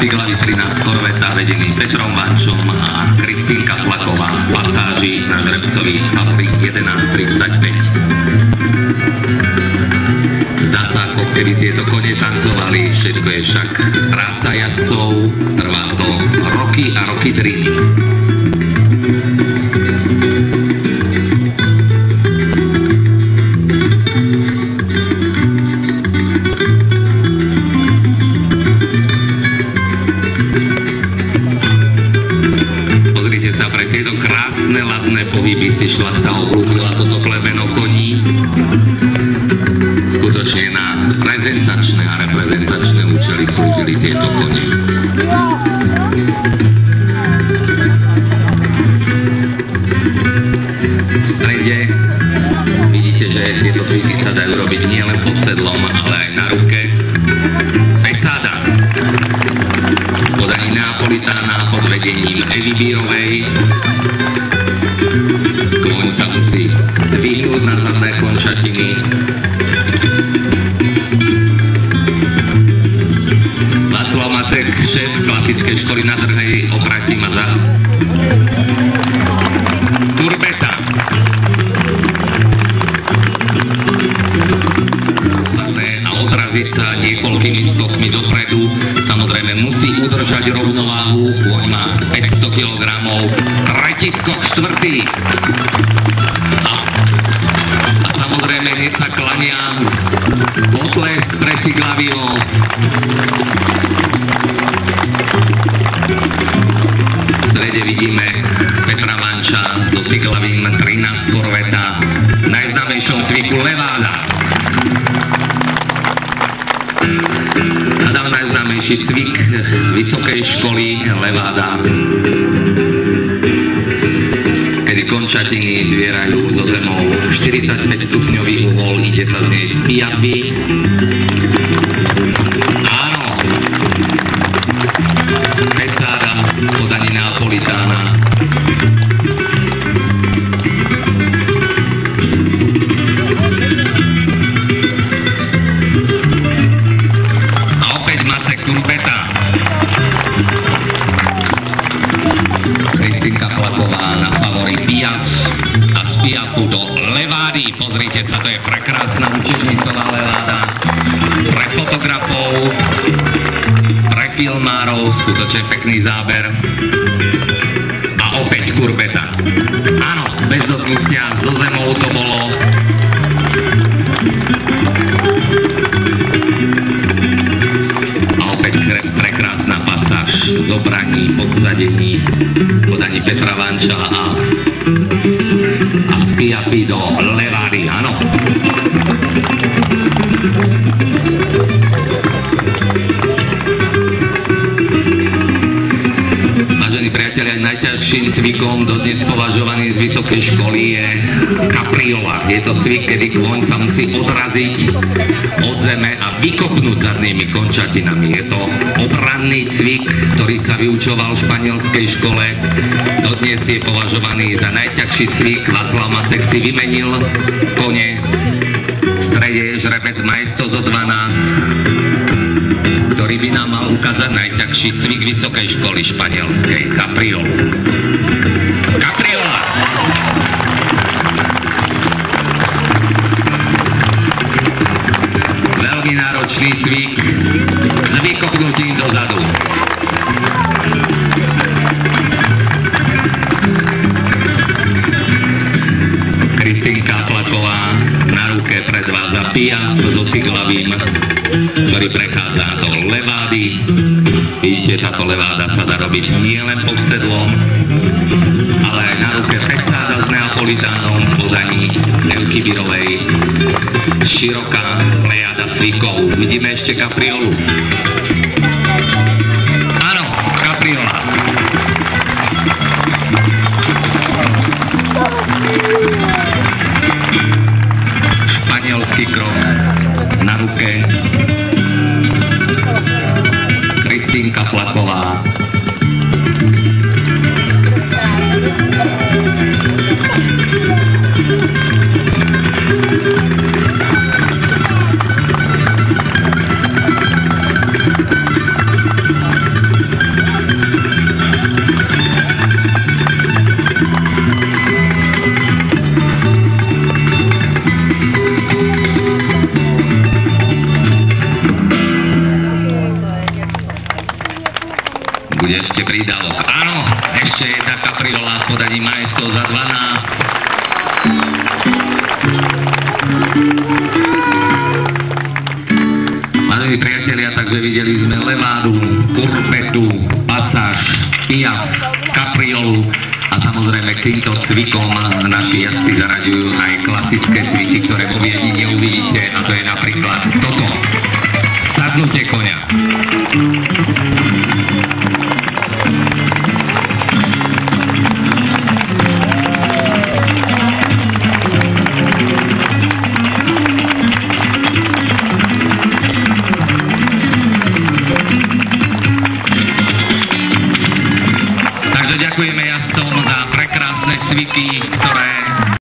Ciglavý 13 korveta vedený Petrom Vančom a Kristínka Flaková v pasáži na Žrebcovi favorit 11:35. Zdá sa, ako keby tieto kone tancovali, všetko je však práca jazdcov, trvá to roky a roky tríny. Ladné pohyby si šlachta oblúkla toto plebeno koní. Skutočne na prezentačné a reprezentačné účely slúžili tieto kone. V strede vidíte, že tieto cviky sa dajú robiť nielen pod sedlom, ale aj na ruke. Pesáda v podaní Neapolitána pod vedením Evy Bírovej. Koň sa musí vyhnúť na zadné končatiny. Václav Matek, šéf klasickej školy na Drhej, obratí ma za Kurbeta. A odraziť sa niekoľkými skokmi dopredu. Samozrejme musí udržať rovnováhu. Koň má 500 kg. Tretí skok, štvrtý. A samozrejme hneď sa klania potlesk pre Ciglavýho. V strede vidíme Petra Vanča so Ciglavým 13 korveta v najznámejšom cviku Leváda. Nadal najznámejší cvik vysokej školy Leváda, kedy končatiny zvierajú do zemou 45-stupňový uhol, ide sa z nej piapy. Áno, pesáda podaní Neapolitána. A opäť Matek Kurbeta. Kristínka Flaková na favorit Piaf a z Piafu do Levády. Pozrite sa, to je prekrásna učebnicová Leváda. Pre fotografov, pre filmárov, skutočne pekný záber. A opäť Kurbeta. Áno, bez dotknutia zo zemou to bolo. A opäť prekrásna pasáž z obraní, podsadení, podaní Petra Vanča a z Piafy do Levády, áno. Vážení priatelia, najťažším cvikom dodnes považovaný z vysokej školy je kapriola. Je to cvik, kedy kôň sa musí odraziť od zeme a vykopnúť zadnými končatinami. Je to obranný cvik, ktorý sa vyučoval v španielskej škole. Dodnes je považovaný za najťažší cvik. Václav Matek si vymenil kone. V strede je žrebec Maestro zo 12, ktorý by nám mal ukázať najťažší cvik vysokej školy španielskej, kapriolu. Kapriola! Veľmi náročný cvik s vykopnutím dozadu. Kristínka Flaková na ruke predvádza Piaf so Ciglavým, ktorý prechádza do Levády. Vidíte, táto Leváda sa dá robiť nielen pod sedlom, ale aj na ruke pesáda s Neapolitánom v podaní Evky Bírovej. Široká plejada cvikov. Vidíme ešte kapriolu. Áno, kapriola. Španielský krok na ruke. Kristínka Flaková. ešte prídavok. Áno, ešte jedna kapriola v podaní Maestro za 12. Vážení priatelia, takže videli sme Levádu, Urbetu, Pasáž, Piaf, Kapriolu a samozrejme k týmto cvikom naši jazdci zaraďujú aj klasické cviky, ktoré vo Viedni neuvidíte, a to je napríklad toto. Sadnutie koňa.